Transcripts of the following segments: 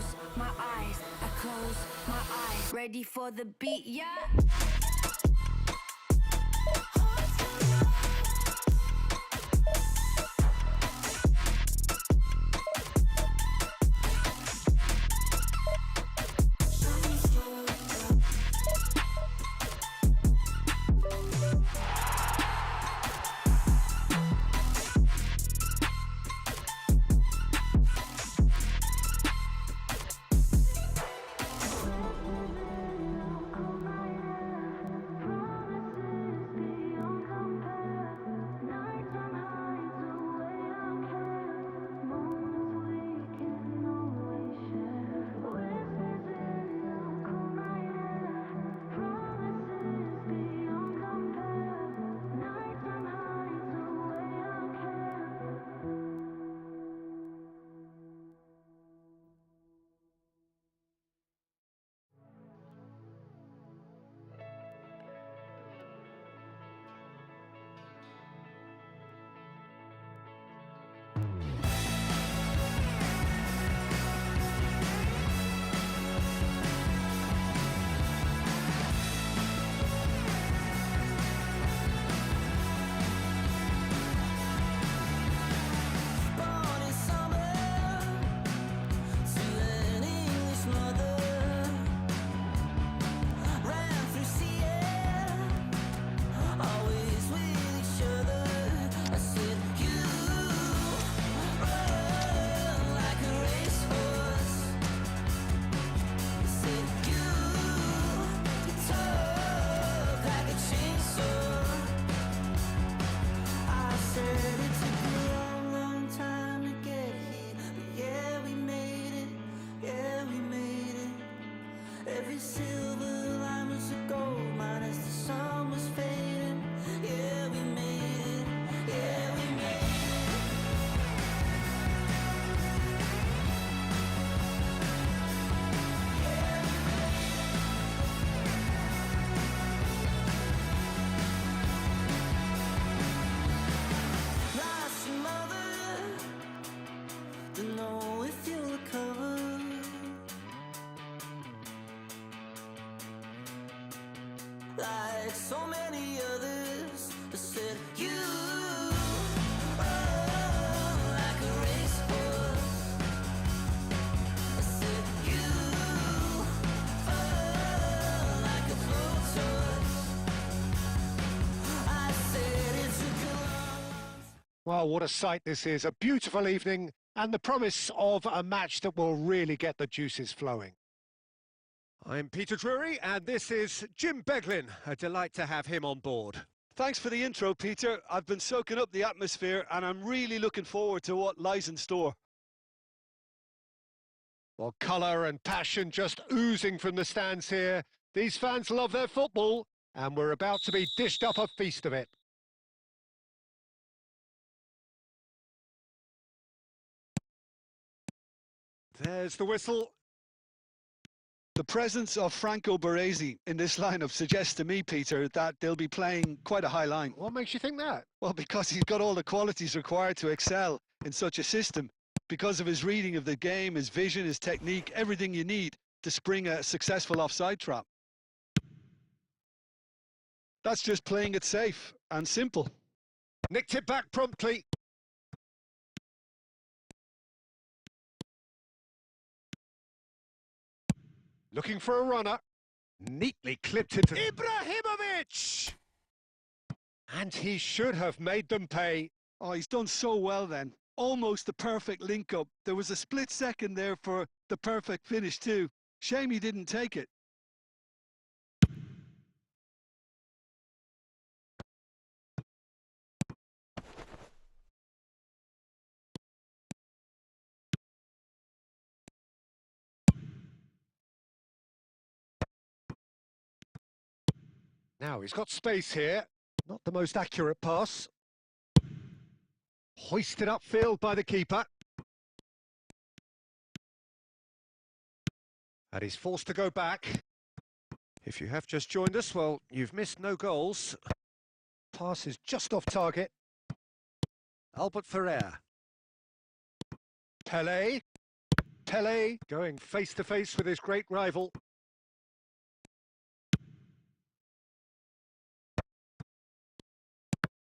close my eyes, I close my eyes. Ready for the beat, yeah. Like so many others, I said you like a racehorse. I said you like a blowtorch. I said it took a long. Well, what a sight this is. A beautiful evening and the promise of a match that will really get the juices flowing. I'm Peter Drury, and this is Jim Beglin. A delight to have him on board. Thanks for the intro, Peter. I've been soaking up the atmosphere, and I'm really looking forward to what lies in store. Well, colour and passion just oozing from the stands here. These fans love their football, and we're about to be dished up a feast of it. There's the whistle. The presence of Franco Baresi in this lineup suggests to me, Peter, that they'll be playing quite a high line. What makes you think that? Well, because he's got all the qualities required to excel in such a system. Because of his reading of the game, his vision, his technique, everything you need to spring a successful offside trap. That's just playing it safe and simple. Nicked it back promptly. Looking for a runner. Neatly clipped into Ibrahimovic! And he should have made them pay. Oh, he's done so well then. Almost the perfect link-up. There was a split second there for the perfect finish too. Shame he didn't take it. Now he's got space here. Not the most accurate pass. Hoisted upfield by the keeper. And he's forced to go back. If you have just joined us, well, you've missed no goals. Pass is just off target. Albert Ferrer. Pelé. Pele going face-to-face with his great rival.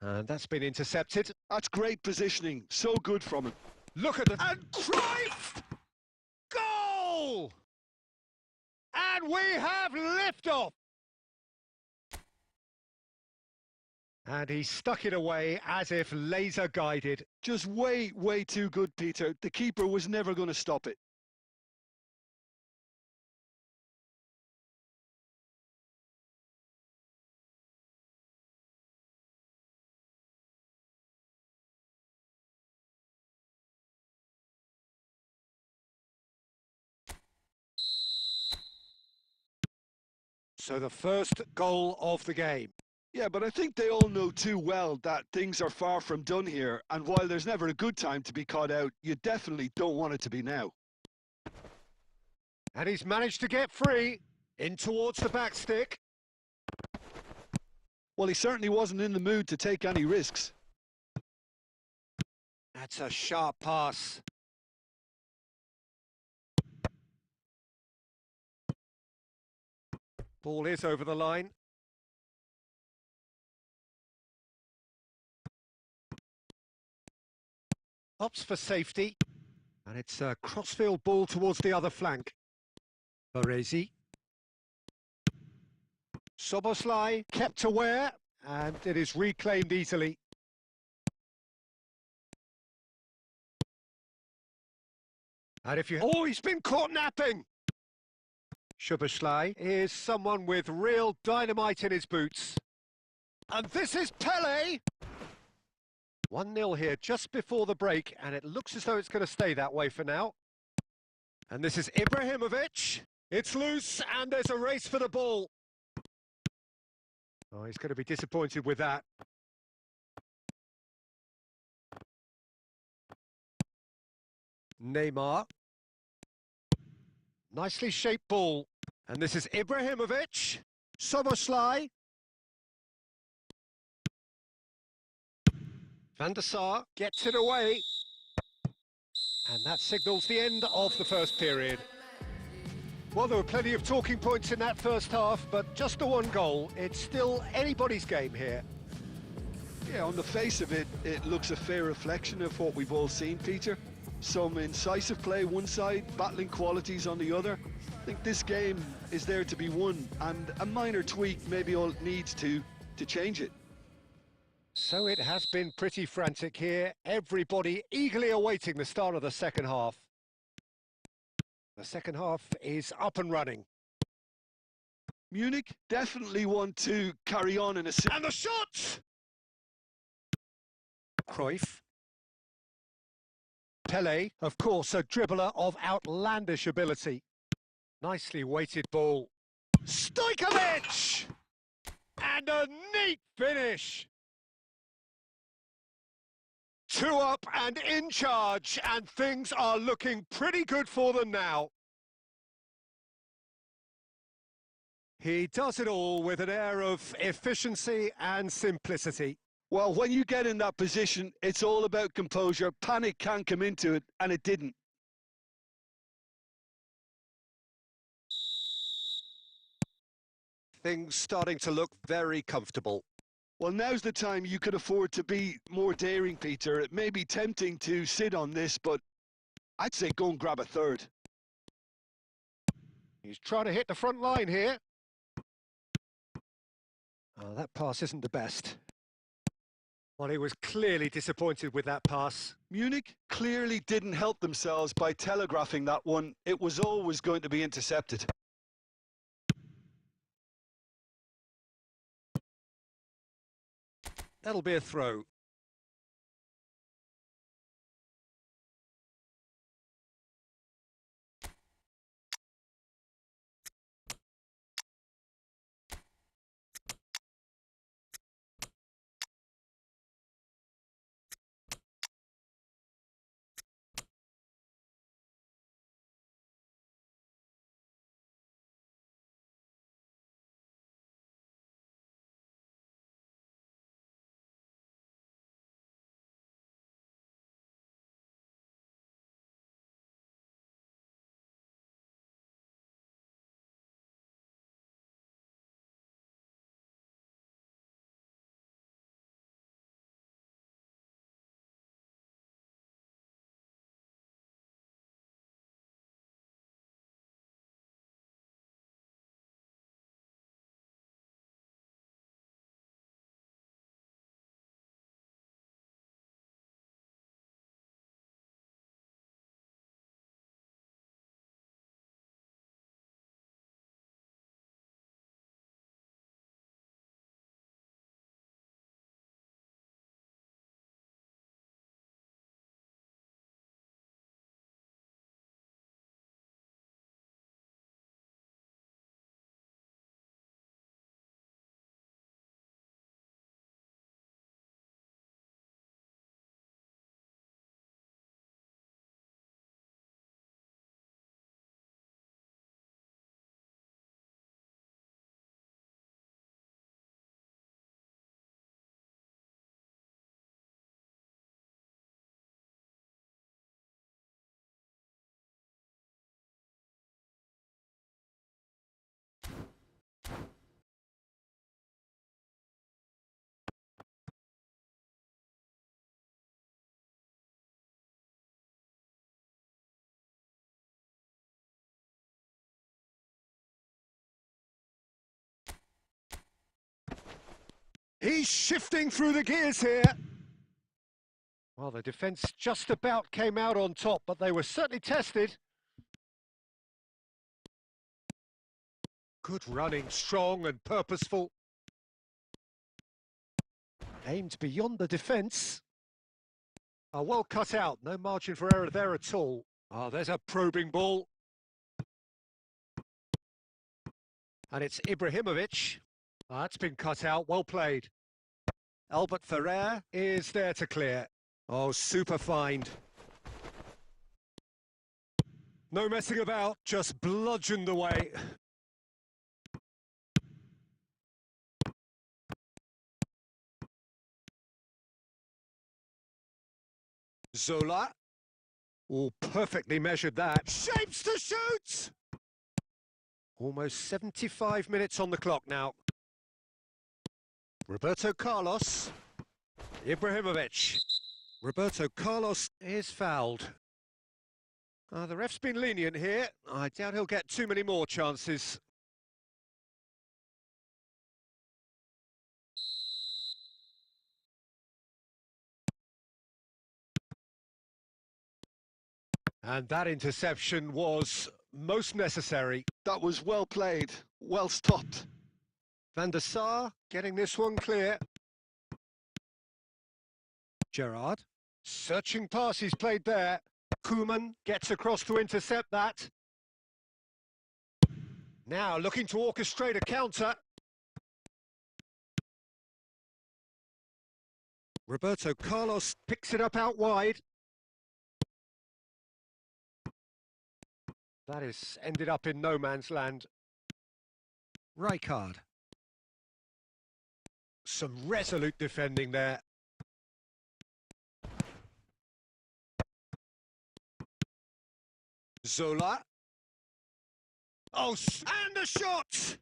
And that's been intercepted. That's great positioning. So good from him. Look at the... And Cruyff! Goal! And we have liftoff! And he stuck it away as if laser-guided. Just way, way too good, Peter. The keeper was never going to stop it. So the first goal of the game. Yeah, but I think they all know too well that things are far from done here, and while there's never a good time to be caught out, you definitely don't want it to be now. And he's managed to get free in towards the back stick. Well, he certainly wasn't in the mood to take any risks. That's a sharp pass. Ball is over the line. Opts for safety. And it's a crossfield ball towards the other flank. Baresi. Soboslai kept aware, and it is reclaimed easily. And if you... Oh, he's been caught napping! Soboslai is someone with real dynamite in his boots. And this is Pele! 1-0 here just before the break, and it looks as though it's going to stay that way for now. And this is Ibrahimovic. It's loose, and there's a race for the ball. Oh, he's going to be disappointed with that. Neymar. Nicely shaped ball. And this is Ibrahimovic. Soboslai. Van der Sar gets it away. And that signals the end of the first period. Well, there were plenty of talking points in that first half, but just the one goal. It's still anybody's game here. Yeah, on the face of it, it looks a fair reflection of what we've all seen, Peter. Some incisive play one side, battling qualities on the other. I think this game is there to be won, and a minor tweak maybe all it needs to change it. So it has been pretty frantic here. Everybody eagerly awaiting the start of the second half. The second half is up and running. Munich definitely want to carry on in a... And the shot! Cruyff. Pele, of course, a dribbler of outlandish ability. Nicely weighted ball. Stojkovic! And a neat finish! 2 up and in charge, and things are looking pretty good for them now. He does it all with an air of efficiency and simplicity. Well, when you get in that position, it's all about composure. Panic can't come into it, and it didn't. Things starting to look very comfortable. Well, now's the time you could afford to be more daring, Peter. It may be tempting to sit on this, but I'd say go and grab a third. He's trying to hit the front line here. Oh, that pass isn't the best. Well, he was clearly disappointed with that pass. Munich clearly didn't help themselves by telegraphing that one. It was always going to be intercepted. That'll be a throw. He's shifting through the gears here. Well, the defence just about came out on top, but they were certainly tested. Good running, strong and purposeful. Aimed beyond the defence. Well cut out, no margin for error there at all. There's a probing ball. And it's Ibrahimovic. That's been cut out, well played. Albert Ferrer is there to clear. Super find. No messing about, just bludgeoned away. Zola. Perfectly measured that. Shapes to shoot! Almost 75 minutes on the clock now. Roberto Carlos. Ibrahimovic. Roberto Carlos is fouled. The ref's been lenient here. I doubt he'll get too many more chances. And that interception was most necessary. That was well played, well stopped. Van der Sar getting this one clear. Gerrard, searching pass he's played there. Koeman gets across to intercept that. Now looking to orchestrate a counter. Roberto Carlos picks it up out wide. That has ended up in no man's land. Rijkaard. Some resolute defending there. Zola. And a shot!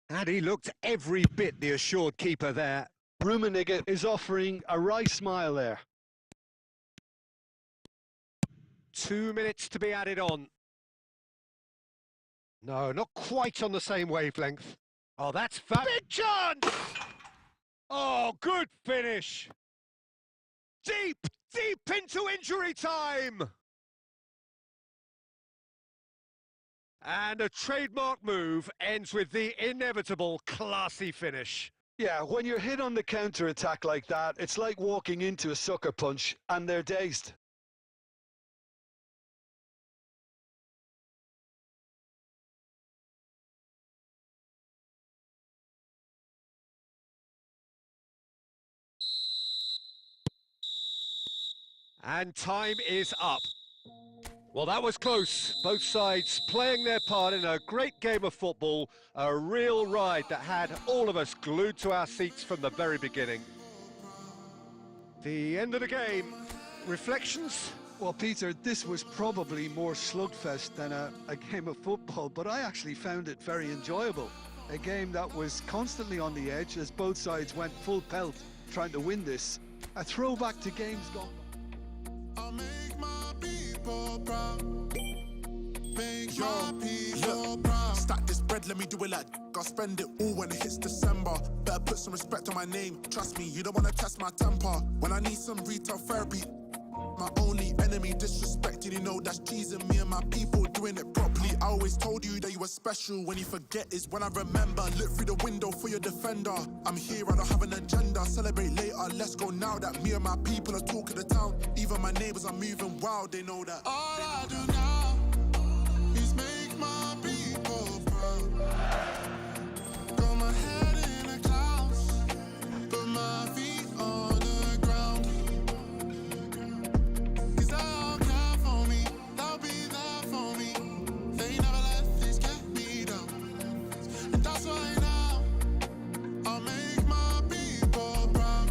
And he looked every bit the assured keeper there. Rummenigge is offering a wry smile there. 2 minutes to be added on. No, not quite on the same wavelength. That's big chance! Good finish! Deep into injury time! And a trademark move ends with the inevitable classy finish. Yeah, when you're hit on the counter-attack like that, it's like walking into a sucker punch and they're dazed. And time is up. Well, that was close. Both sides playing their part in a great game of football, a real ride that had all of us glued to our seats from the very beginning. The end of the game. Reflections? Well, Peter, this was probably more slugfest than a game of football, but I actually found it very enjoyable. A game that was constantly on the edge as both sides went full pelt trying to win this. A throwback to games gone. I'll make my people proud. Make my people proud. Stack this bread, let me do it like I'll spend it all when it hits December. Better put some respect on my name. Trust me, you don't wanna test my temper. When I need some retail therapy, my only enemy disrespecting, you know that's cheesing me and my people doing it properly. I always told you that you were special. When you forget is when I remember. Look through the window for your defender. I'm here, I don't have an agenda. Celebrate later, let's go now that me and my people are talking the town. Even my neighbors are moving wild, they know that. All I do now is make my people proud. Got my head in the clouds, put my feet on the ground. Cause they'll care for me, they'll be there for me. They never let this get me down. And that's why now I'll make my people proud.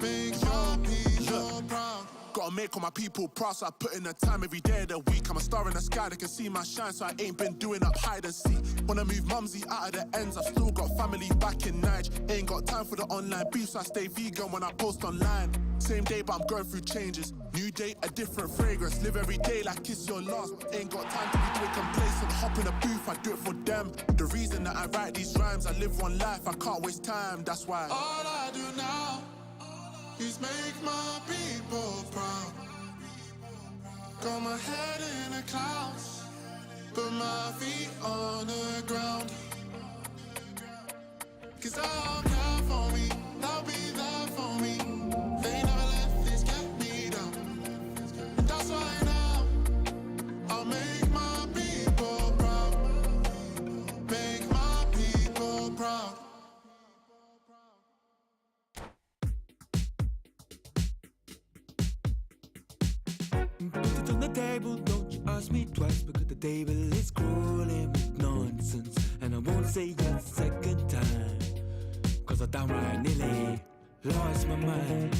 Make your people proud. Gotta make all my people proud, so I put in the time every day of the week. I'm a star in the sky, they can see my shine, so I ain't been doing up hide and seek. Wanna move mumsy out of the ends, I've still got family back in Niger. Ain't got time for the online beef, so I stay vegan when I post online. Same day, but I'm going through changes. New day, a different fragrance. Live every day like it's your last. Ain't got time to be quick and complacent. Hop in a booth, I do it for them. The reason that I write these rhymes, I live one life, I can't waste time, that's why. All I do now is make my people proud. Got my head in the clouds, but my feet on the ground. Cause they'll care for me, they'll be there for me. They never let this get me down. And that's why now I'll make my people proud. Make my people proud. Put it on the table, don't you ask me twice, because the table is crawling with nonsense. And I won't say yes second time, cause I downright nearly lost my mind.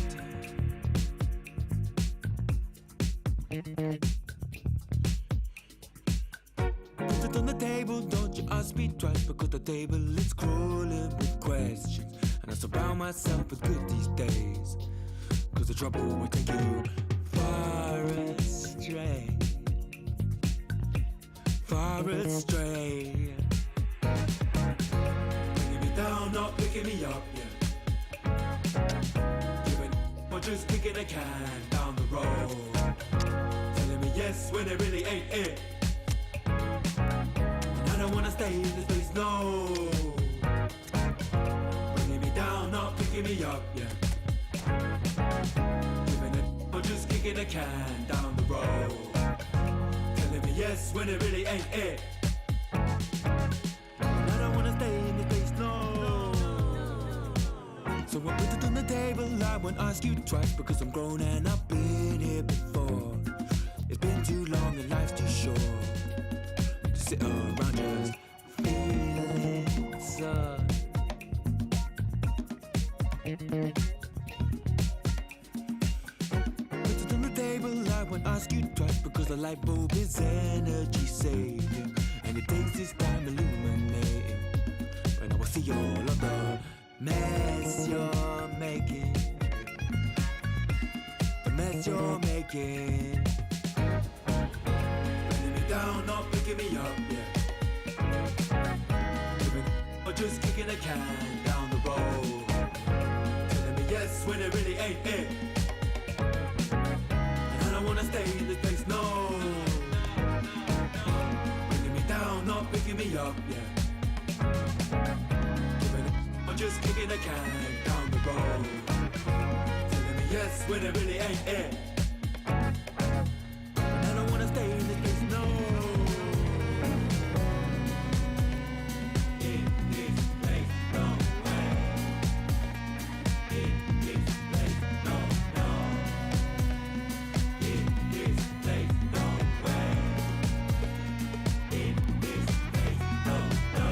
Put it on the table, don't you ask me twice, because the table is crawling with questions. And I surround myself with good these days, cause the trouble will take you far astray. Far astray. Bringing me down, not picking me up, yeah. Giving or just kicking a can down the road. Telling me yes when it really ain't it. And I don't wanna stay in this place, no. Bringing me down, not picking me up, yeah. Giving it or just kicking a can down the road. Telling me yes when it really ain't it. And I don't wanna stay in this place, no. So I put it on the table, I won't ask you twice, because I'm grown and I've been here before. It's been too long and life's too short to sit around just feeling sad. Put it on the table, I won't ask you twice, because the light bulb is energy saving, and it takes its time illuminating. When I will see all of the mess you're making, the mess you're making. Bringing me down, not picking me up, yeah. Giving or just kicking a can down the road. Telling me yes when it really ain't it. And I don't wanna stay in this place, no. Bringing me down, not picking me up, yeah. I'm just kicking a can down the road. Telling me yes when it really ain't it. And I don't wanna stay in this place, no. In this place, no way. In this place, no, no. In this place, no way. In this place, no, no.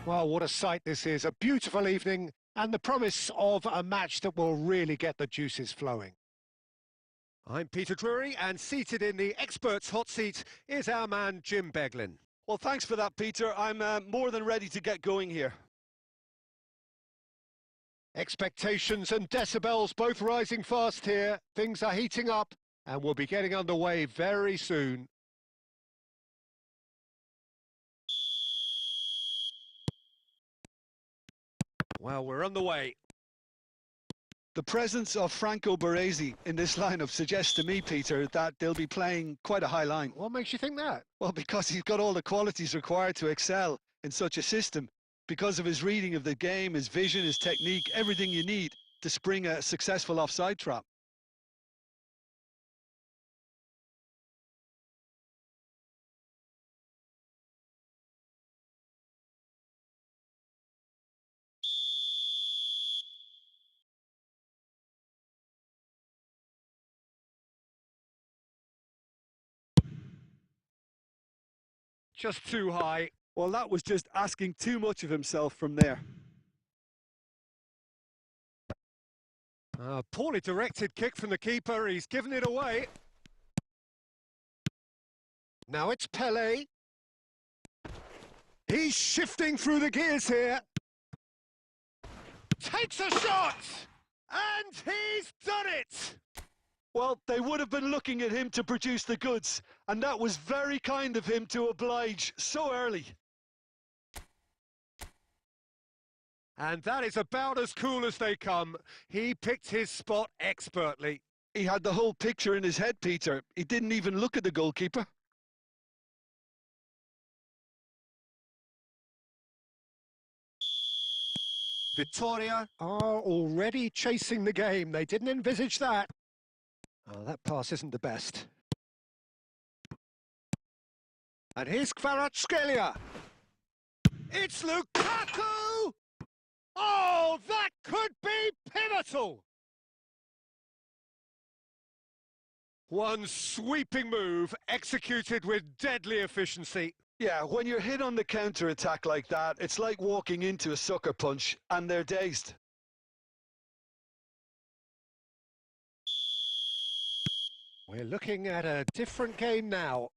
Well, what a sight this is. A beautiful evening and the promise of a match that will really get the juices flowing. I'm Peter Drury, and seated in the experts' hot seat is our man Jim Beglin. Well, thanks for that, Peter. I'm more than ready to get going here. Expectations and decibels both rising fast here. Things are heating up and we'll be getting underway very soon. Well, we're on the way. The presence of Franco Baresi in this lineup suggests to me, Peter, that they'll be playing quite a high line. What makes you think that? Well, because he's got all the qualities required to excel in such a system. Because of his reading of the game, his vision, his technique, everything you need to spring a successful offside trap. just too high. Well, that was just asking too much of himself from there. Poorly directed kick from the keeper. He's given it away. Now it's Pele. He's shifting through the gears here. Takes a shot! And he's done it! Well, they would have been looking at him to produce the goods, and that was very kind of him to oblige so early. And that is about as cool as they come. He picked his spot expertly. He had the whole picture in his head, Peter. He didn't even look at the goalkeeper. Victoria are already chasing the game. They didn't envisage that. Oh, that pass isn't the best. And here's Kvaratskhelia. It's Lukaku! Oh, that could be pivotal! One sweeping move executed with deadly efficiency. Yeah, when you're hit on the counter-attack like that, it's like walking into a sucker punch, and they're dazed. We're looking at a different game now.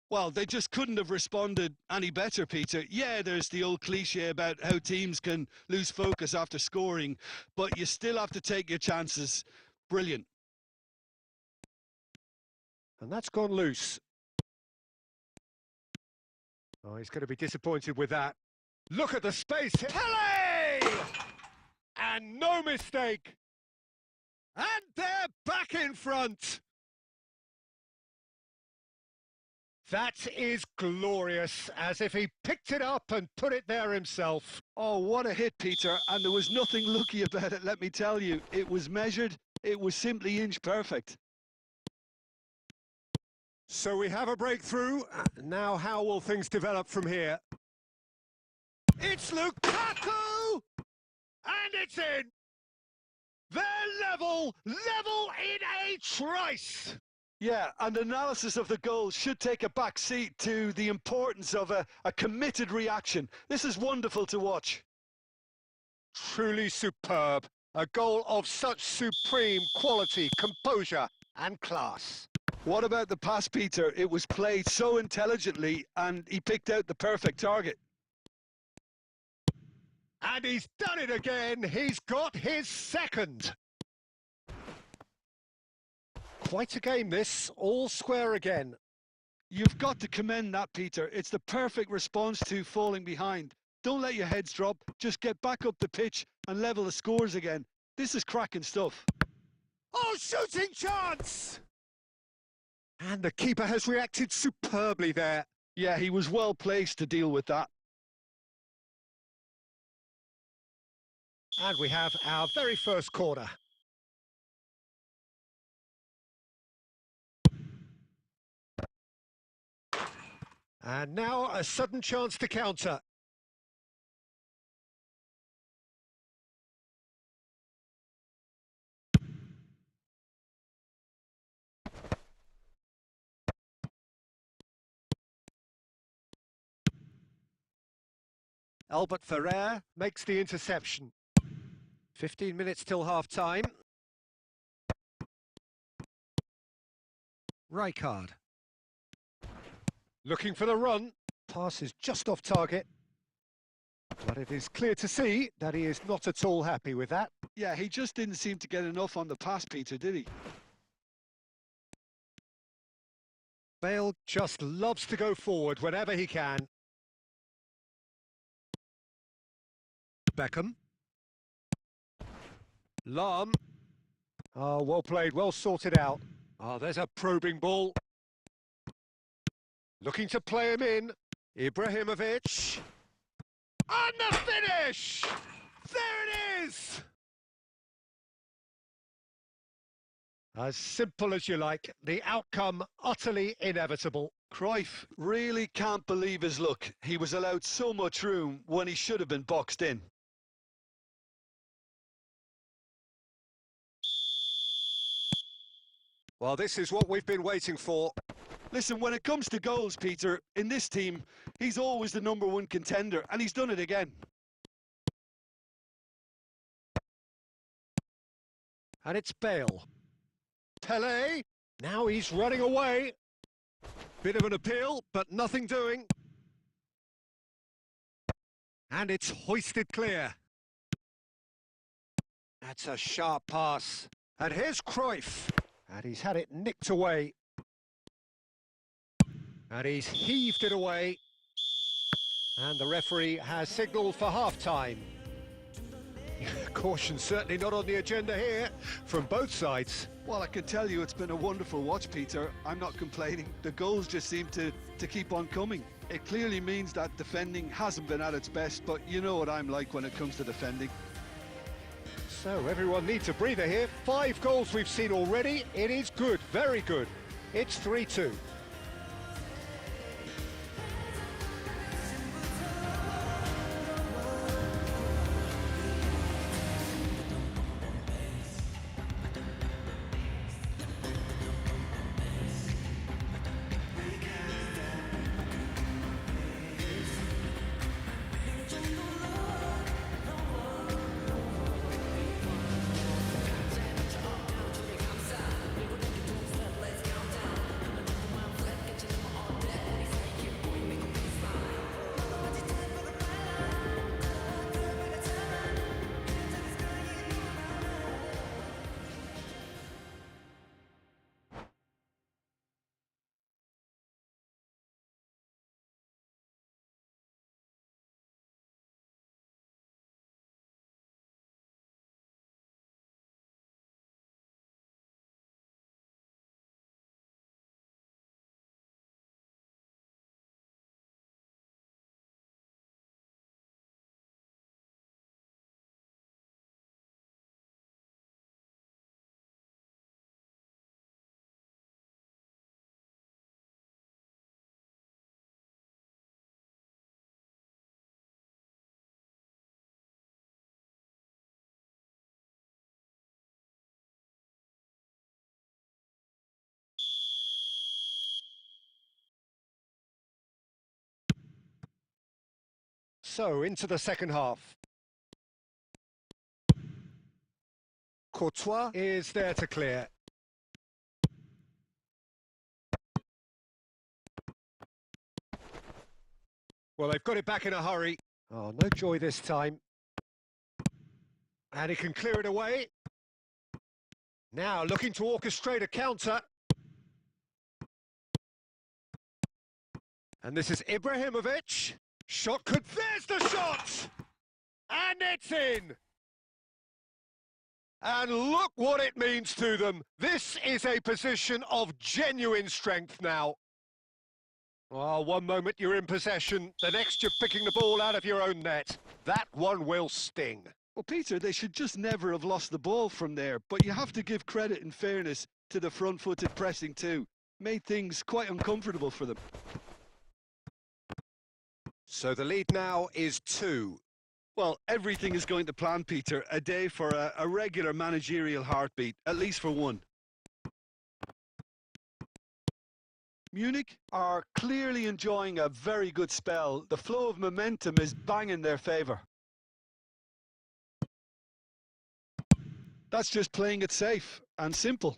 Well, they just couldn't have responded any better, Peter. Yeah, there's the old cliche about how teams can lose focus after scoring, but you still have to take your chances. Brilliant. And that's gone loose. Oh, he's going to be disappointed with that. Look at the space. Pele! And no mistake. And they're back in front. That is glorious, as if he picked it up and put it there himself. Oh, what a hit, Peter. And there was nothing lucky about it, let me tell you. It was measured. It was simply inch perfect. So we have a breakthrough. Now how will things develop from here? It's Lukaku! And it's in! They're level in a trice! Yeah, and analysis of the goal should take a back seat to the importance of a committed reaction. This is wonderful to watch. Truly superb. A goal of such supreme quality, composure and class. What about the pass, Peter? It was played so intelligently, and he picked out the perfect target. And he's done it again. He's got his second. Quite a game this, all square again. You've got to commend that, Peter. It's the perfect response to falling behind. Don't let your heads drop. Just get back up the pitch and level the scores again. This is cracking stuff. Oh, shooting chance! And the keeper has reacted superbly there. Yeah, he was well placed to deal with that. And we have our very first corner. And now a sudden chance to counter. Albert Ferrer makes the interception. 15 minutes till half-time. Rijkaard. Looking for the run. Pass is just off target. But it is clear to see that he is not at all happy with that. Yeah, he just didn't seem to get enough on the pass, Peter, did he? Bale just loves to go forward whenever he can. Beckham. Lahm. Oh, well played, well sorted out. Oh, there's a probing ball. Looking to play him in. Ibrahimovic. And the finish! There it is! As simple as you like, the outcome utterly inevitable. Cruyff really can't believe his luck. He was allowed so much room when he should have been boxed in. Well, this is what we've been waiting for. Listen, when it comes to goals, Peter, in this team, he's always the #1 contender, and he's done it again. And it's Bale. Pele. Now he's running away. Bit of an appeal, but nothing doing. And it's hoisted clear. That's a sharp pass. And here's Cruyff. And he's had it nicked away. And he's heaved it away. And the referee has signalled for half-time. Caution certainly not on the agenda here from both sides. Well, I can tell you it's been a wonderful watch, Peter. I'm not complaining. The goals just seem to keep on coming. It clearly means that defending hasn't been at its best, but you know what I'm like when it comes to defending. So everyone needs a breather here. 5 goals we've seen already. It is good, very good. It's 3-2. So, into the second half. Courtois is there to clear. Well, they've got it back in a hurry. Oh, no joy this time. And he can clear it away. Now looking to orchestrate a counter. And this is Ibrahimovic. Shot could... There's the shot! And it's in! And look what it means to them. This is a position of genuine strength now. Well, one moment you're in possession, the next you're picking the ball out of your own net. That one will sting. Well, Peter, they should just never have lost the ball from there, but you have to give credit and fairness to the front-footed pressing too. Made things quite uncomfortable for them. So the lead now is 2. Well, everything is going to plan, Peter. A day for a regular managerial heartbeat, at least for one. Munich are clearly enjoying a very good spell. The flow of momentum is bang in their favour. That's just playing it safe and simple.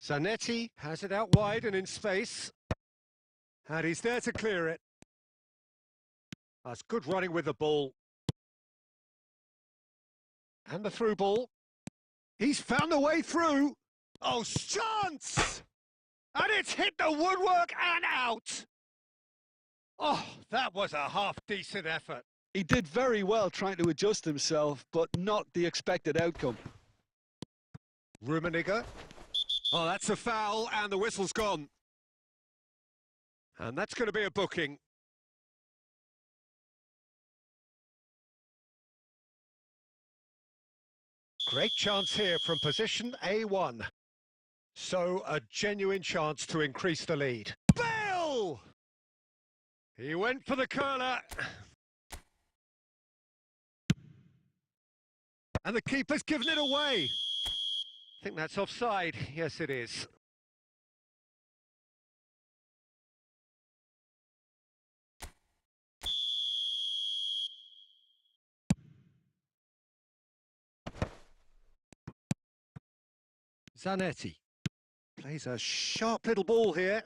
Zanetti has it out wide and in space. And he's there to clear it. That's good running with the ball. And the through ball. He's found a way through. Oh, chance! And it's hit the woodwork and out. Oh, that was a half-decent effort. He did very well trying to adjust himself, but not the expected outcome. Rummenigge. Oh, that's a foul, and the whistle's gone. And that's going to be a booking. Great chance here from position A1. So, a genuine chance to increase the lead. Bale! He went for the curler. And the keeper's given it away. I think that's offside. Yes, it is. Zanetti plays a sharp little ball here.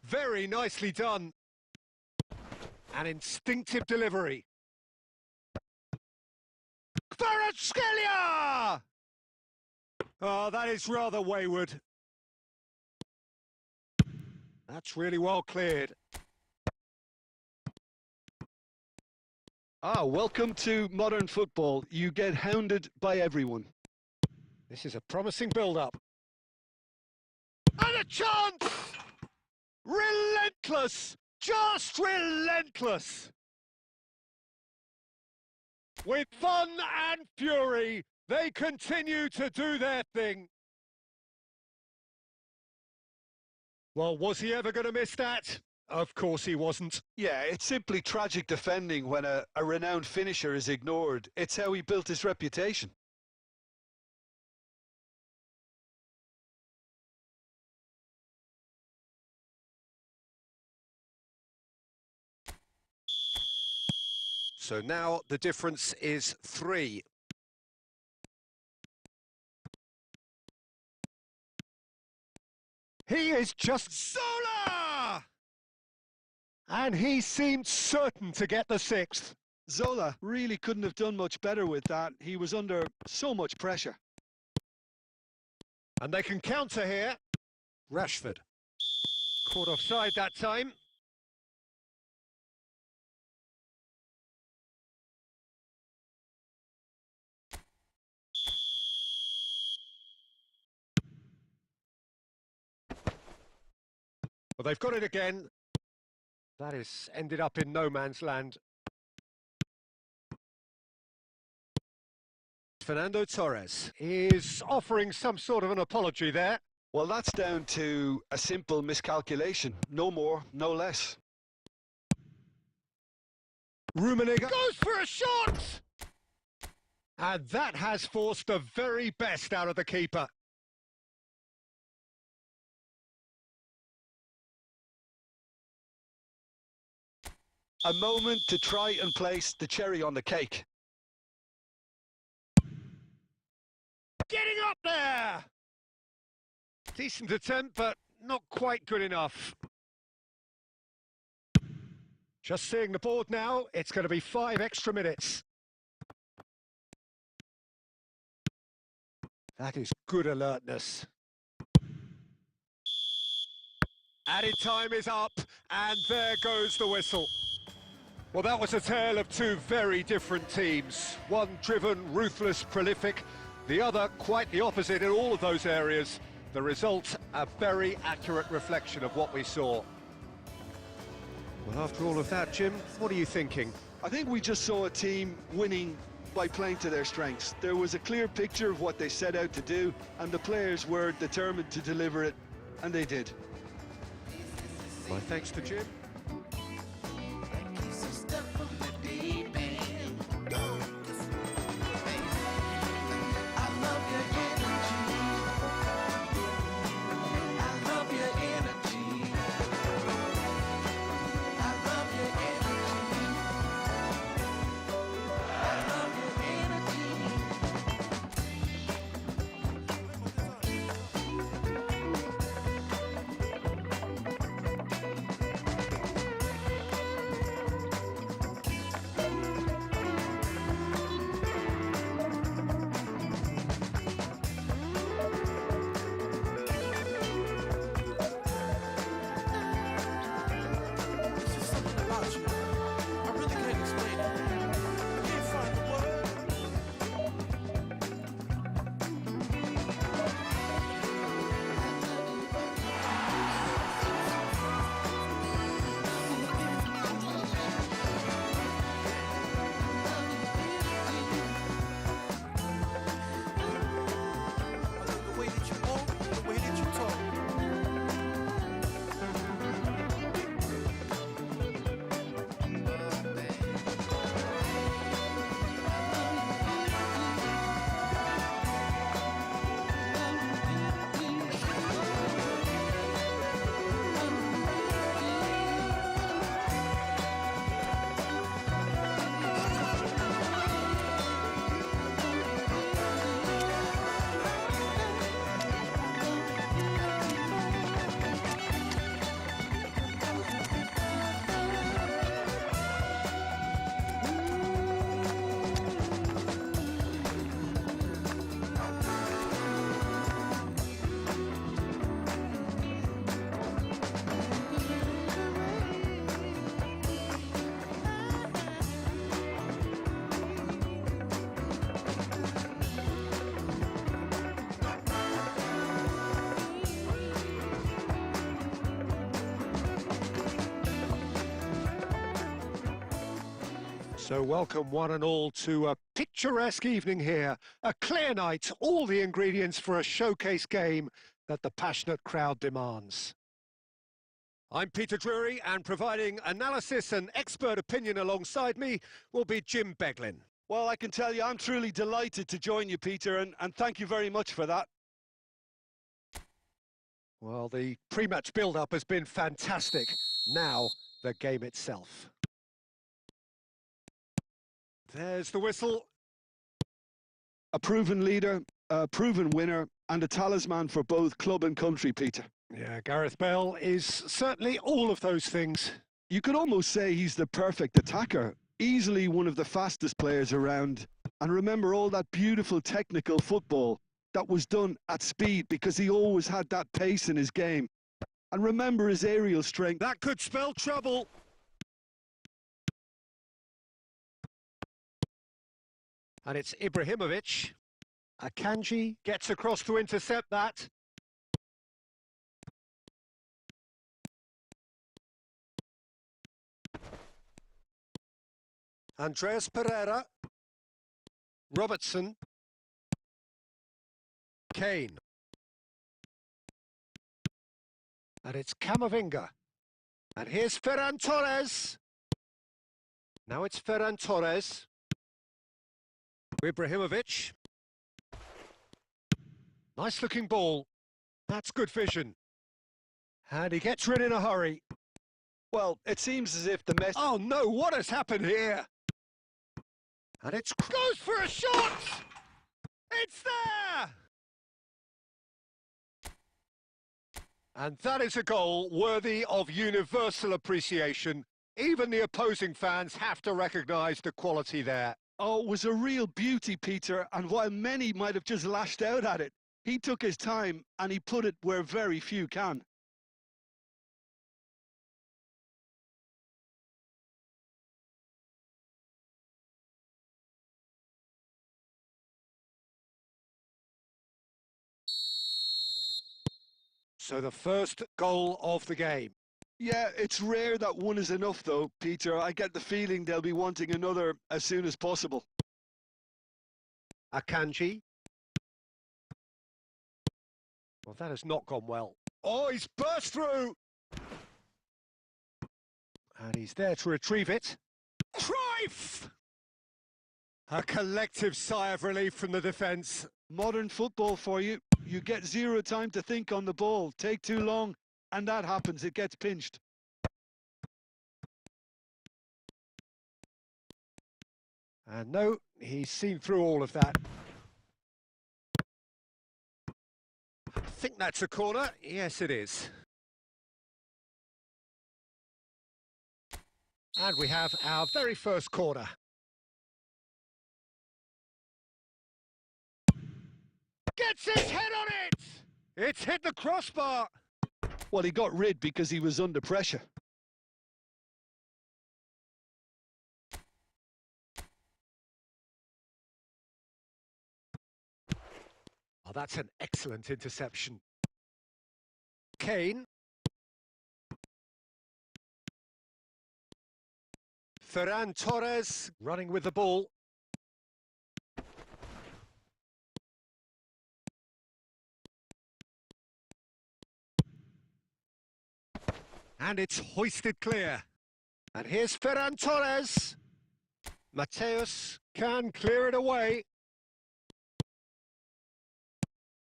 Very nicely done. An instinctive delivery. Kvaratskhelia! Oh, that is rather wayward. That's really well cleared. Welcome to modern football. You get hounded by everyone. This is a promising build-up. And a chance! Relentless! Just relentless! With fun and fury, they continue to do their thing. Well, was he ever going to miss that? Of course he wasn't. Yeah, it's simply tragic defending when a renowned finisher is ignored. It's how he built his reputation. So now the difference is 3. He is just Zola! And he seemed certain to get the 6th. Zola really couldn't have done much better with that. He was under so much pressure. And they can counter here. Rashford. Caught offside that time. Well, they've got it again. That is ended up in no man's land. Fernando Torres is offering some sort of an apology there. Well, that's down to a simple miscalculation. No more, no less. Rummenigge goes for a shot! And that has forced the very best out of the keeper. A moment to try and place the cherry on the cake. Getting up there! Decent attempt, but not quite good enough. Just seeing the board now, it's going to be 5 extra minutes. That is good alertness. Added time is up, and there goes the whistle. Well, that was a tale of 2 very different teams. One driven, ruthless, prolific. The other quite the opposite in all of those areas. The result, a very accurate reflection of what we saw. Well, after all of that, Jim, what are you thinking? I think we just saw a team winning by playing to their strengths. There was a clear picture of what they set out to do, and the players were determined to deliver it, and they did. My thanks to Jim. So welcome one and all to a picturesque evening here. A clear night, all the ingredients for a showcase game that the passionate crowd demands. I'm Peter Drury, and providing analysis and expert opinion alongside me will be Jim Beglin. Well, I can tell you I'm truly delighted to join you, Peter, and thank you very much for that. Well, the pre-match build-up has been fantastic. Now, the game itself. There's the whistle. A proven leader, a proven winner, and a talisman for both club and country, Peter. Yeah, Gareth Bale is certainly all of those things. You could almost say he's the perfect attacker, easily one of the fastest players around. And remember all that beautiful technical football that was done at speed, because he always had that pace in his game. And remember his aerial strength. That could spell trouble. And it's Ibrahimovic. Akanji gets across to intercept that. Andreas Pereira. Robertson. Kane. And it's Camavinga. And here's Ferran Torres. Now it's Ferran Torres. Ibrahimovic. Nice looking ball. That's good vision. And he gets rid in a hurry. Well, it seems as if the mess... Oh no, what has happened here? And it goes for a shot! It's there! And that is a goal worthy of universal appreciation. Even the opposing fans have to recognise the quality there. Oh, it was a real beauty, Peter, and while many might have just lashed out at it, he took his time and he put it where very few can. So the first goal of the game. Yeah, it's rare that one is enough though, Peter. I get the feeling they'll be wanting another as soon as possible. Akanji. Well, that has not gone well. Oh, he's burst through! And he's there to retrieve it. Cruyff! A collective sigh of relief from the defence. Modern football for you. You get zero time to think on the ball. Take too long, and that happens. It gets pinched. And no, he's seen through all of that. I think that's a corner. Yes, it is. And we have our very first corner. Gets his head on it! It's hit the crossbar. Well, he got rid because he was under pressure. Oh, that's an excellent interception. Kane. Ferran Torres running with the ball. And it's hoisted clear. And here's Ferran Torres. Mateus can clear it away.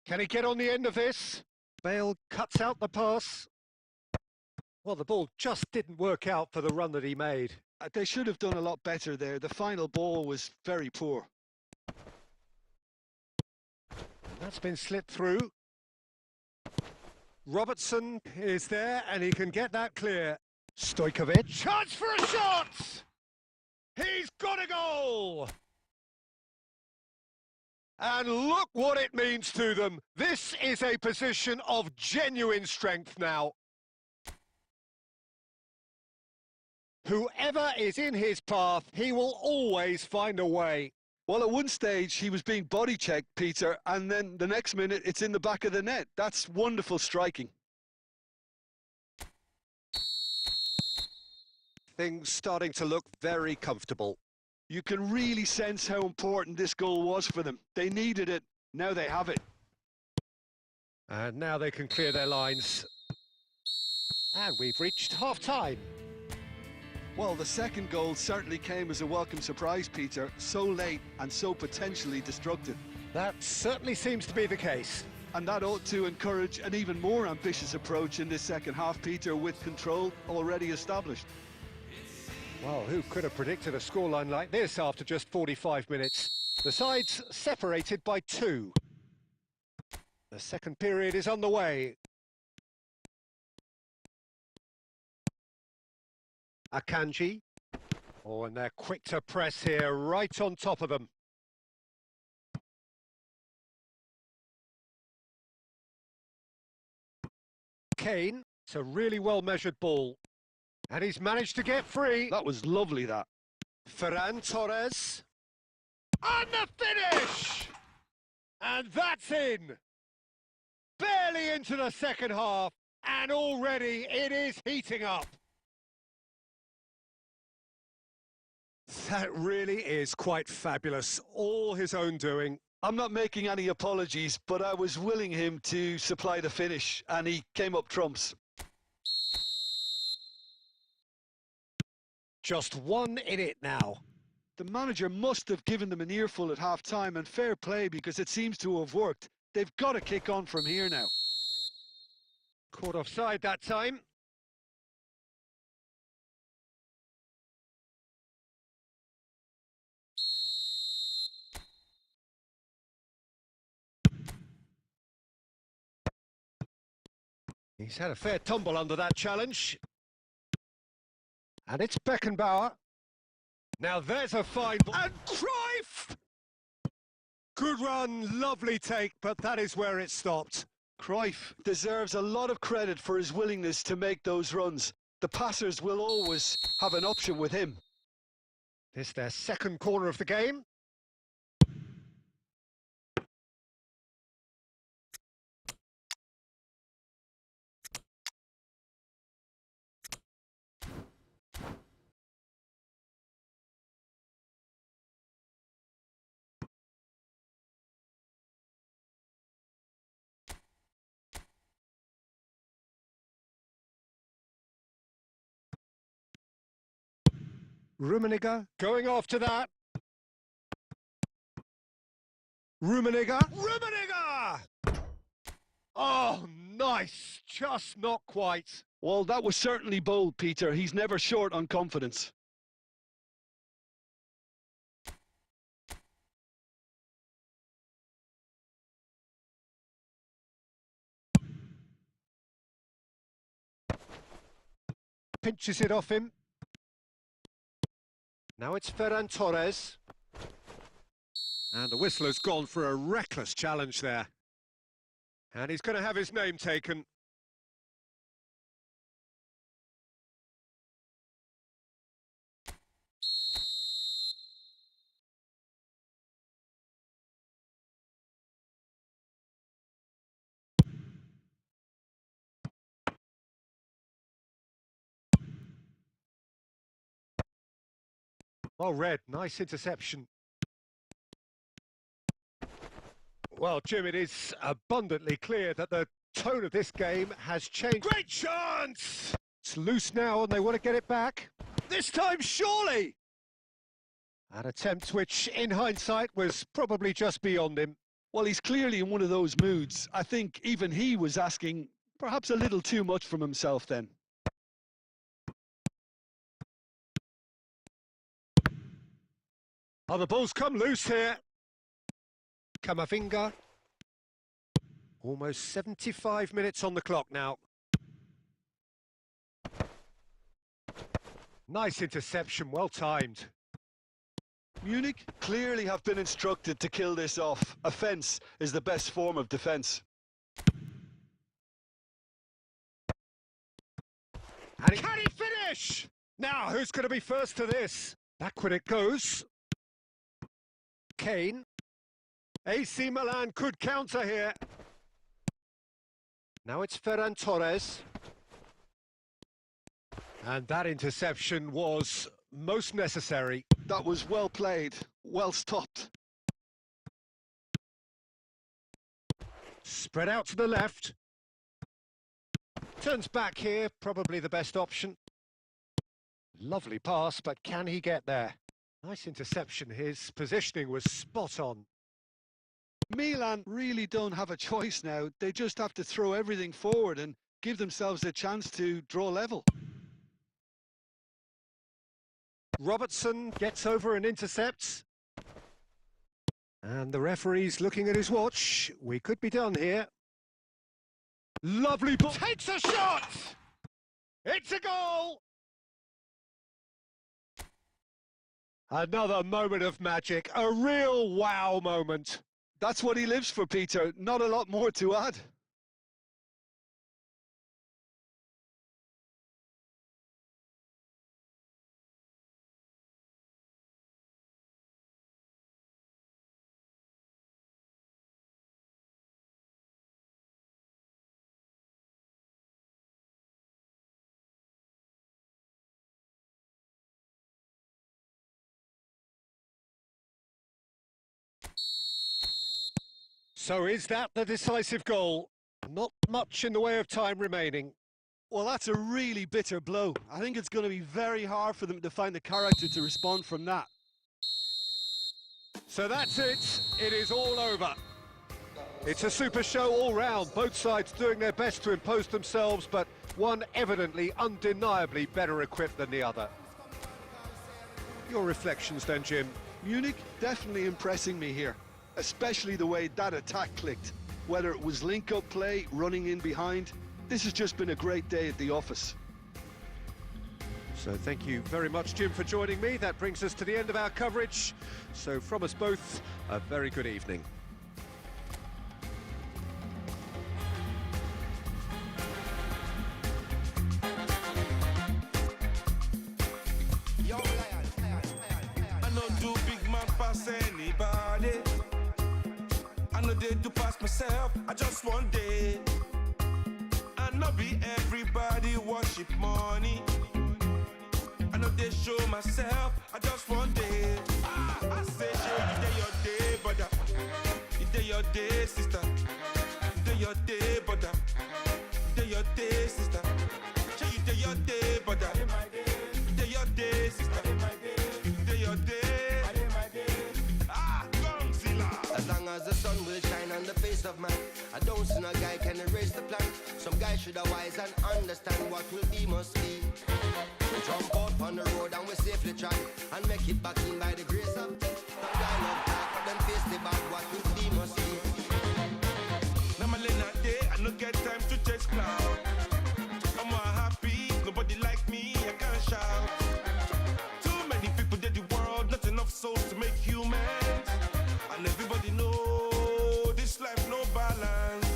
Can he get on the end of this? Bale cuts out the pass. Well, the ball just didn't work out for the run that he made. They should have done a lot better there. The final ball was very poor. That's been slipped through. Robertson is there, and he can get that clear. Stojkovic. Chance for a shot! He's got a goal! And look what it means to them. This is a position of genuine strength now. Whoever is in his path, he will always find a way. Well, at one stage, he was being body-checked, Peter, and then the next minute, it's in the back of the net. That's wonderful striking. Things starting to look very comfortable. You can really sense how important this goal was for them. They needed it, now they have it. And now they can clear their lines. And we've reached half-time. Well, the second goal certainly came as a welcome surprise, Peter. So late and so potentially destructive. That certainly seems to be the case. And that ought to encourage an even more ambitious approach in this second half, Peter, with control already established. Well, who could have predicted a scoreline like this after just 45 minutes? The sides separated by 2. The second period is on the way. Akanji. Oh, and they're quick to press here, right on top of them. Kane, it's a really well-measured ball. And he's managed to get free. That was lovely, that. Ferran Torres. And the finish! And that's in! Barely into the second half, and already it is heating up. That really is quite fabulous. All his own doing. I'm not making any apologies, but I was willing him to supply the finish, and he came up trumps. Just 1 in it now. The manager must have given them an earful at half-time, and fair play because it seems to have worked. They've got to kick on from here now. Caught offside that time. He's had a fair tumble under that challenge. And it's Beckenbauer. Now there's a fine ball. And Cruyff! Good run, lovely take, but that is where it stopped. Cruyff deserves a lot of credit for his willingness to make those runs. The passers will always have an option with him. This their second corner of the game. Rummenigge going after that. Rummenigge. Oh, nice. Just not quite. Well, that was certainly bold, Peter. He's never short on confidence. Pinches it off him. Now it's Ferran Torres. And the whistler's gone for a reckless challenge there. And he's going to have his name taken. Well read, nice interception. Well, Jim, it is abundantly clear that the tone of this game has changed. Great chance! It's loose now and they want to get it back. This time, surely! An attempt which, in hindsight, was probably just beyond him. Well, he's clearly in one of those moods. I think even he was asking perhaps a little too much from himself then. Oh, the ball's come loose here. Camavinga. Almost 75 minutes on the clock now. Nice interception, well timed. Munich clearly have been instructed to kill this off. Offence is the best form of defence. And can he finish? Now, who's going to be first to this? Backward it goes. Kane. AC Milan could counter here. Now it's Ferran Torres. And that interception was most necessary. That was well played, well stopped. Spread out to the left. Turns back here, probably the best option. Lovely pass, but can he get there? Nice interception. His positioning was spot on. Milan really don't have a choice now. They just have to throw everything forward and give themselves a chance to draw level. Robertson gets over and intercepts. And the referee's looking at his watch. We could be done here. Lovely ball. Takes a shot! It's a goal! Another moment of magic. A real wow moment. That's what he lives for, Peter. Not a lot more to add. So is that the decisive goal? Not much in the way of time remaining. Well, that's a really bitter blow. I think it's going to be very hard for them to find the character to respond from that. So that's it. It is all over. It's a super show all round. Both sides doing their best to impose themselves, but one evidently, undeniably better equipped than the other. Your reflections then, Jim? Munich definitely impressing me here, especially the way that attack clicked. Whether it was link-up play, running in behind, this has just been a great day at the office. So thank you very much, Jim, for joining me. That brings us to the end of our coverage. So from us both, a very good evening. I know do big man pass anybody. I know they do pass myself. I just one day. I know be everybody worship money. I know they show myself. I just one day. I say, yeah, you day your day, brother. You day your day, sister. You day your day, brother. You day your day, sister. Say you day your day, brother. You day your day, sister. You day your day. As long as the sun will shine on the face of man, I don't see no guy can erase the plan. Some guy should have wise and understand what will be must be. We jump out on the road and we safely try and make it back in by the grace of God of God. Then face the bad, what will be must be. Now my late day, I no get time to chase cloud. I'm more happy, nobody like me, I can't shout. Too many people did the world, not enough souls to make humans. And everybody know this life no balance.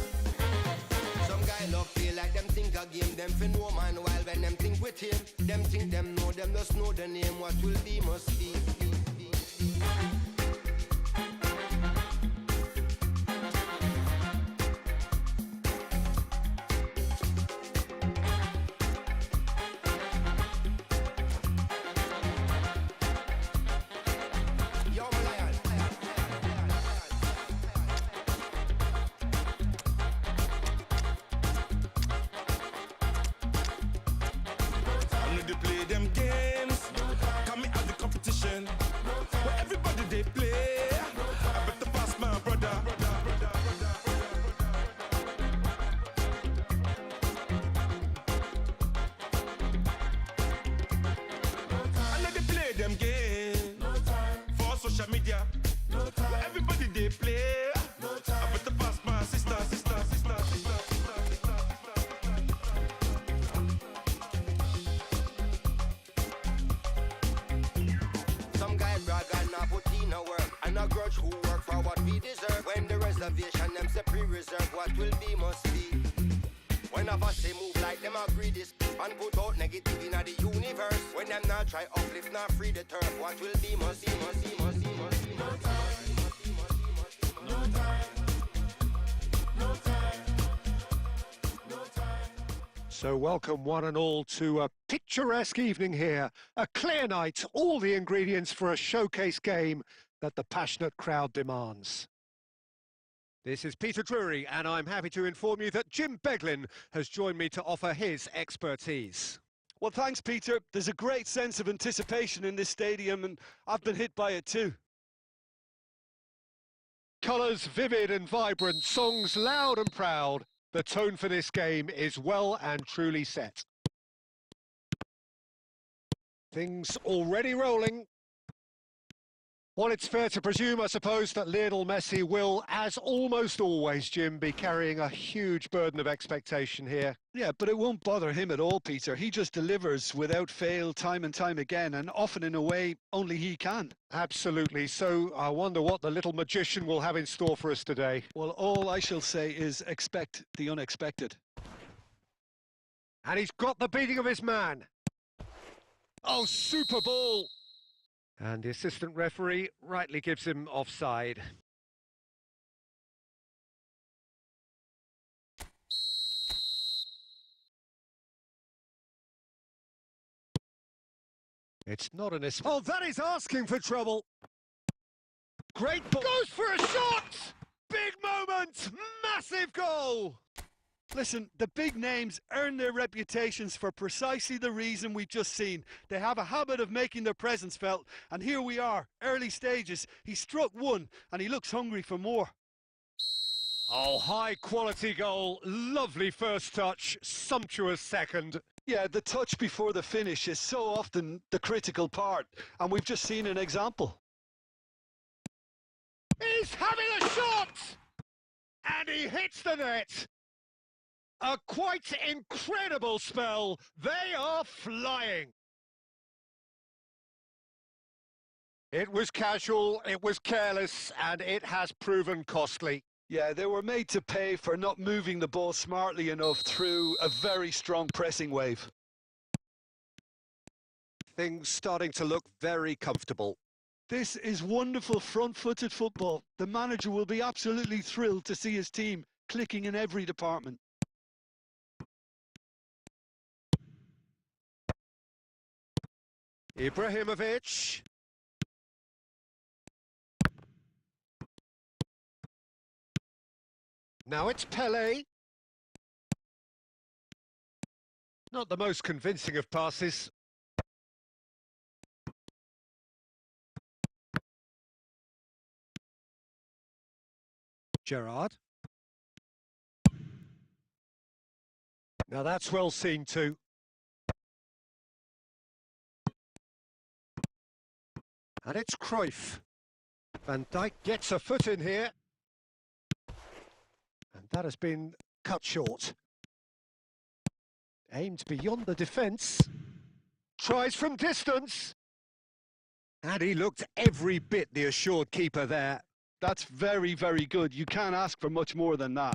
Some guy love feel like them think a game, them fin no man while when them think with him. Them think them just know the name, what will be must be. They play them games, coming out the competition. Where everybody they play, I better pass my brother. I know they play them games for social media. Where everybody they play, I better pass my sister. A grudge who work for what we deserve. When the reservation them say pre-reserve, what will be must be. When of us they move like them agree this and put out negative in the universe. When them not try uplift, not free the turf, what will be must be. No time. No time. No time. No time. So welcome one and all to a picturesque evening here. A clear night, all the ingredients for a showcase game that the passionate crowd demands. This is Peter Drury, and I'm happy to inform you that Jim Beglin has joined me to offer his expertise. Well, thanks, Peter. There's a great sense of anticipation in this stadium, and I've been hit by it too. Colours vivid and vibrant, songs loud and proud. The tone for this game is well and truly set. Things already rolling. Well, it's fair to presume, I suppose, that Lionel Messi will, as almost always, Jim, be carrying a huge burden of expectation here. Yeah, but it won't bother him at all, Peter. He just delivers without fail time and time again, and often in a way only he can. Absolutely. So I wonder what the little magician will have in store for us today. Well, all I shall say is expect the unexpected. And he's got the beating of his man. Oh, super ball! And the assistant referee rightly gives him offside. It's not an... Oh, that is asking for trouble. Great ball. Goes for a shot! Big moment! Massive goal! Listen, the big names earn their reputations for precisely the reason we've just seen. They have a habit of making their presence felt, and here we are, early stages. He struck one, and he looks hungry for more. Oh, high quality goal, lovely first touch, sumptuous second. Yeah, the touch before the finish is so often the critical part, and we've just seen an example. He's having a shot! And he hits the net. A quite incredible spell. They are flying. It was casual, it was careless, and it has proven costly. Yeah, they were made to pay for not moving the ball smartly enough through a very strong pressing wave. Things starting to look very comfortable. This is wonderful front-footed football. The manager will be absolutely thrilled to see his team clicking in every department. Ibrahimovic. Now it's Pele. Not the most convincing of passes. Gerrard. Now that's well seen too. And it's Cruyff. Van Dijk gets a foot in here. And that has been cut short. Aimed beyond the defence. Tries from distance. And he looked every bit the assured keeper there. That's very, very good. You can't ask for much more than that.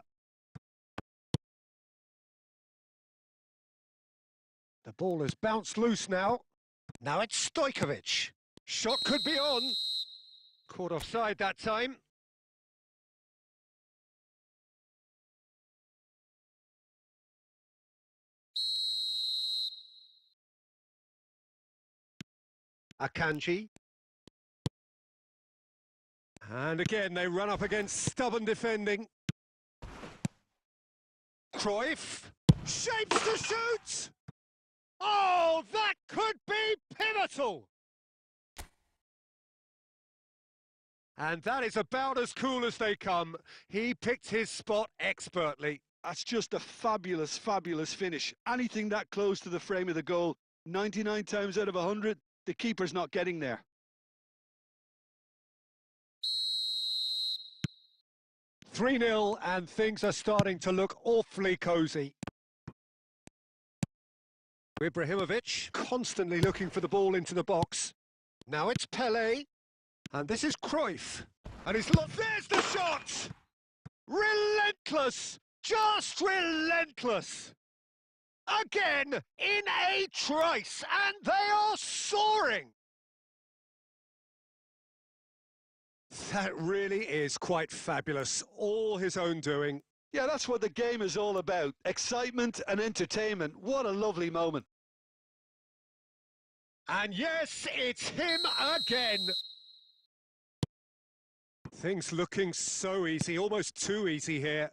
The ball has bounced loose now. Now it's Stojkovic. Shot could be on. Caught offside that time. Akanji. And again, they run up against stubborn defending. Cruyff. Shapes to shoot! Oh, that could be pivotal! And that is about as cool as they come. He picked his spot expertly. That's just a fabulous, fabulous finish. Anything that close to the frame of the goal, 99 times out of 100, the keeper's not getting there. "3-0, and things are starting to look awfully cosy. Ibrahimovic constantly looking for the ball into the box. Now it's Pele. And this is Cruyff. And he's lost. There's the shot! Relentless! Just relentless! Again, in a trice, and they are soaring! That really is quite fabulous. All his own doing. Yeah, that's what the game is all about. Excitement and entertainment. What a lovely moment. And yes, it's him again. Things looking so easy, almost too easy here.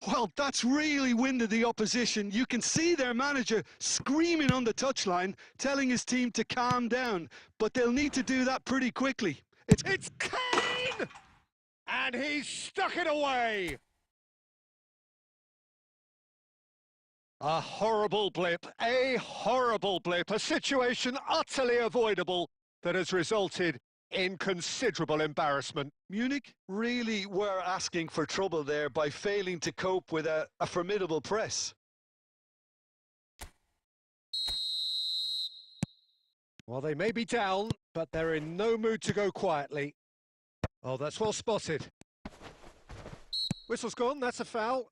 Well, that's really winded the opposition. You can see their manager screaming on the touchline, telling his team to calm down. But they'll need to do that pretty quickly. It's Kane! And he's stuck it away. A horrible blip, a situation utterly avoidable that has resulted in considerable embarrassment. Munich really were asking for trouble there by failing to cope with a formidable press. Well, they may be down, but they're in no mood to go quietly. Oh, that's well spotted. Whistle's gone, that's a foul.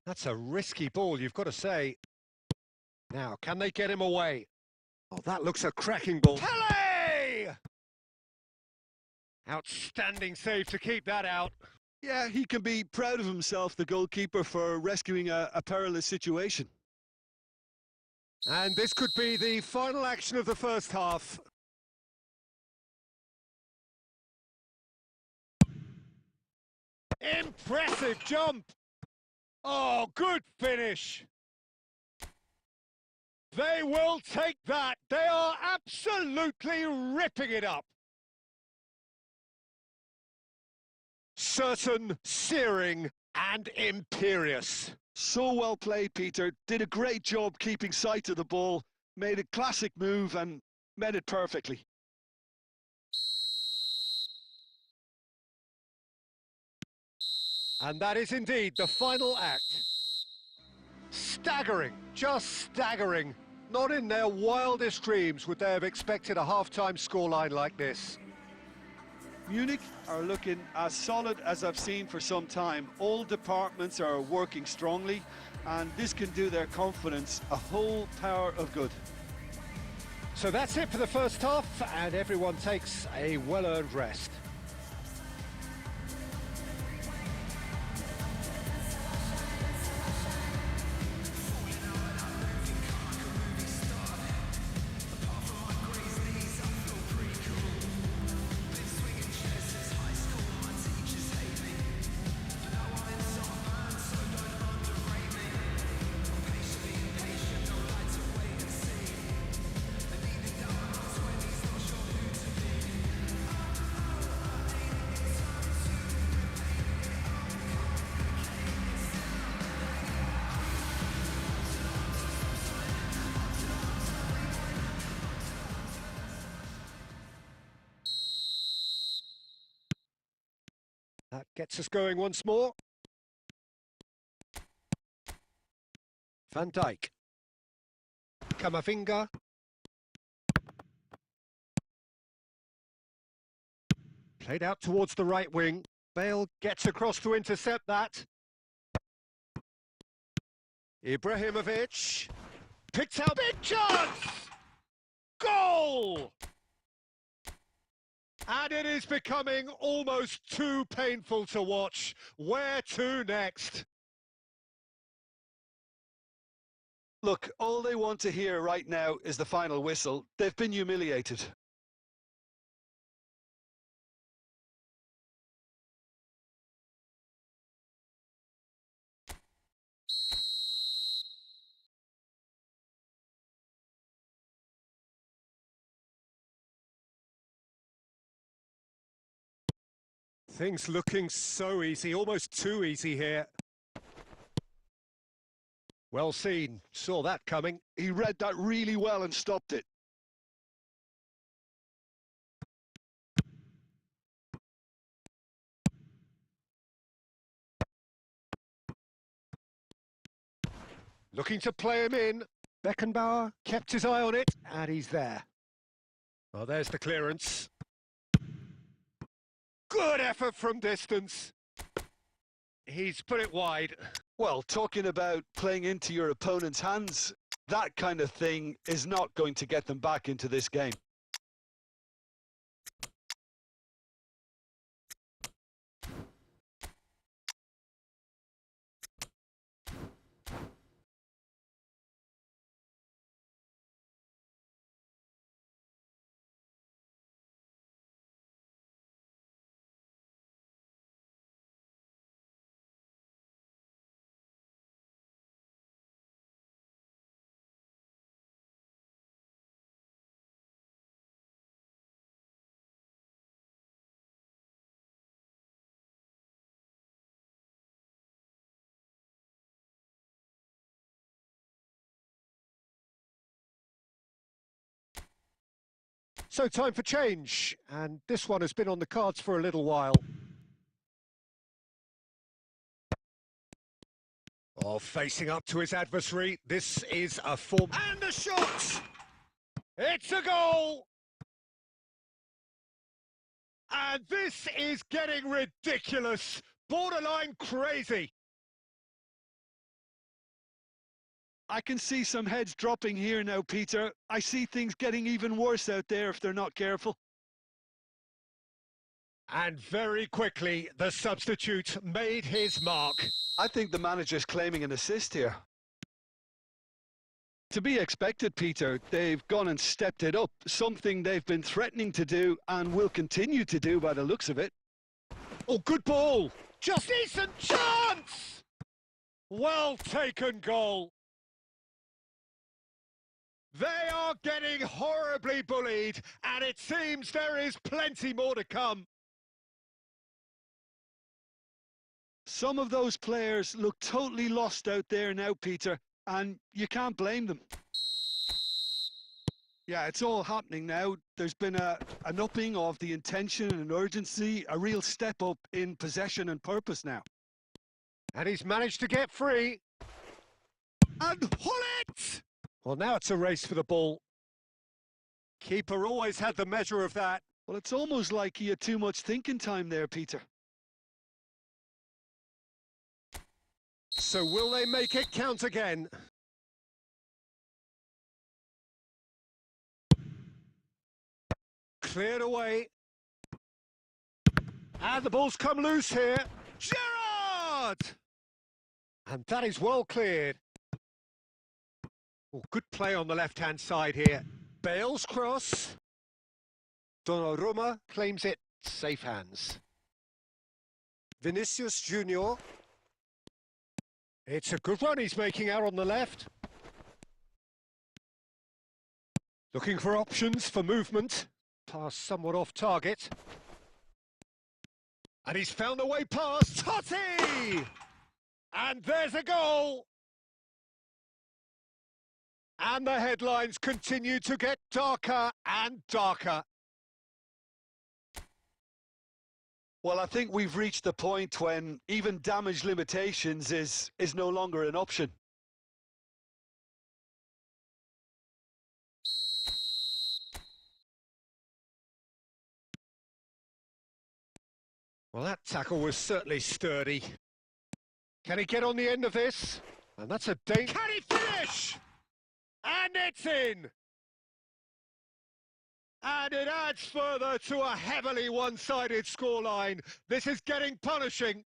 That's a risky ball, you've got to say. Now, can they get him away? Oh, that looks a cracking ball. Pele! Outstanding save to keep that out. Yeah, he can be proud of himself, the goalkeeper, for rescuing a perilous situation. And this could be the final action of the first half. Impressive jump! Oh, good finish! They will take that. They are absolutely ripping it up. Certain, searing, and imperious. So well played, Peter. Did a great job keeping sight of the ball, made a classic move and met it perfectly. And that is indeed the final act. Staggering, just staggering. Not in their wildest dreams would they have expected a half-time scoreline like this. Munich are looking as solid as I've seen for some time. All departments are working strongly, and this can do their confidence a whole power of good. So that's it for the first half, and everyone takes a well-earned rest. That gets us going once more. Van Dijk. Camavinga. Played out towards the right wing. Bale gets across to intercept that. Ibrahimovic. Picked out. Big chance! Goal! And it is becoming almost too painful to watch. Where to next? Look, all they want to hear right now is the final whistle. They've been humiliated. Things looking so easy, almost too easy here. Well seen, saw that coming. He read that really well and stopped it. Looking to play him in. Beckenbauer kept his eye on it, and he's there. Well, there's the clearance. Good effort from distance. He's put it wide. Well, talking about playing into your opponent's hands, That kind of thing is not going to get them back into this game. So time for change, and this one has been on the cards for a little while. Oh, facing up to his adversary, this is a form... And the shot! It's a goal! And this is getting ridiculous, borderline crazy. I can see some heads dropping here now, Peter. I see things getting even worse out there if they're not careful. And very quickly, the substitute made his mark. I think the manager's claiming an assist here. To be expected, Peter. They've gone and stepped it up, something they've been threatening to do and will continue to do by the looks of it. Oh, good ball! Just decent chance! Well taken goal. They are getting horribly bullied, and it seems there is plenty more to come. Some of those players look totally lost out there now, Peter, and you can't blame them. Yeah, it's all happening now. There's been an upping of the intention and urgency, a real step up in possession and purpose now. And he's managed to get free. And pull it! Well, now it's a race for the ball. Keeper always had the measure of that. Well, it's almost like he had too much thinking time there, Peter. So will they make it count again? Cleared away. And the ball's come loose here. Gerrard! And that is well cleared. Oh, good play on the left-hand side here. Bale's cross. Donnarumma claims it. Safe hands. Vinicius Junior. It's a good run he's making out on the left. Looking for options for movement. Pass somewhat off target. And he's found the way past. Totti! And there's a goal! And the headlines continue to get darker and darker. Well, I think we've reached the point when even damage limitations is no longer an option. Well, that tackle was certainly sturdy. Can he get on the end of this? And that's a danger. Can he finish? And it's in! And it adds further to a heavily one-sided scoreline. This is getting punishing.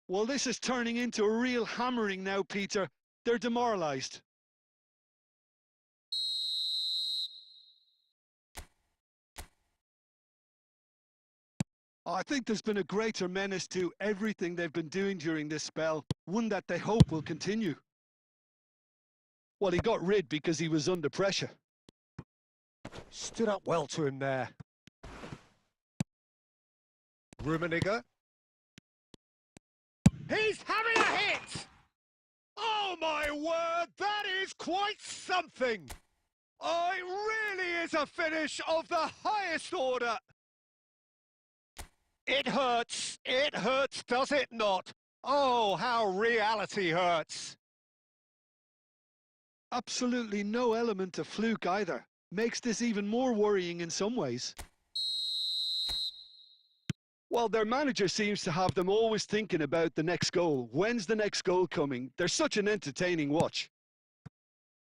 Well, this is turning into a real hammering now, Peter. They're demoralised. I think there's been a greater menace to everything they've been doing during this spell, one that they hope will continue. Well, he got rid because he was under pressure. Stood up well to him there. Rummenigge. He's having a hit! Oh my word, that is quite something! Oh, it really is a finish of the highest order! It hurts, does it not? Oh, how reality hurts! Absolutely no element of fluke either. Makes this even more worrying in some ways. Well, their manager seems to have them always thinking about the next goal. When's the next goal coming? They're such an entertaining watch.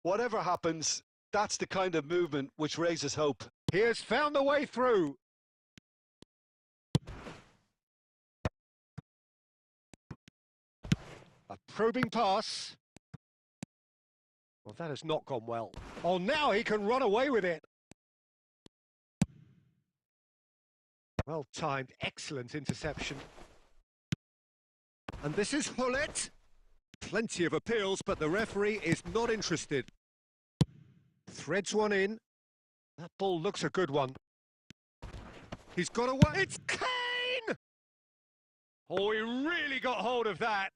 Whatever happens, that's the kind of movement which raises hope. He has found the way through. A probing pass. Well, that has not gone well. Oh, now he can run away with it. Well timed, excellent interception. And this is Hullet. Plenty of appeals, but the referee is not interested. Threads one in. That ball looks a good one. He's got away. It's Kane! Oh, he really got hold of that.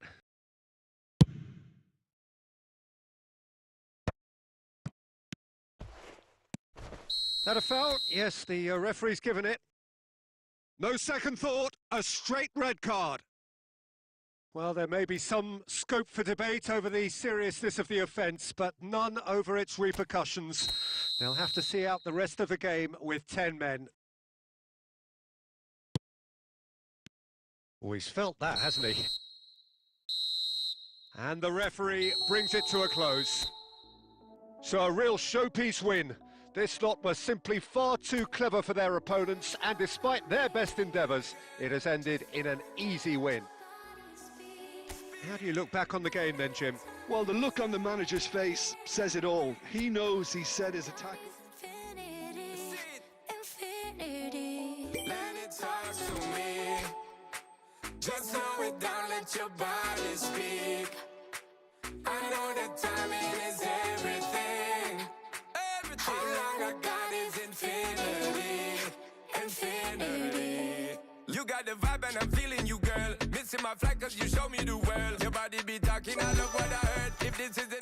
That a foul? Yes, the referee's given it. No second thought, a straight red card. Well, there may be some scope for debate over the seriousness of the offence, but none over its repercussions. They'll have to see out the rest of the game with 10 men. Oh, he's felt that, hasn't he? And the referee brings it to a close. So a real showpiece win. This lot were simply far too clever for their opponents, and despite their best endeavours, it has ended in an easy win. How do you look back on the game then, Jim? Well, the look on the manager's face says it all. He knows he set his attack. Let it talk to me. Just slow it down, let your body speak. I know that timing is everything. How long I got is infinity. Infinity. You got the vibe and I'm feeling you, girl. Missing my flight cause you show me the world. Your body be talking, I love what I heard. If this is the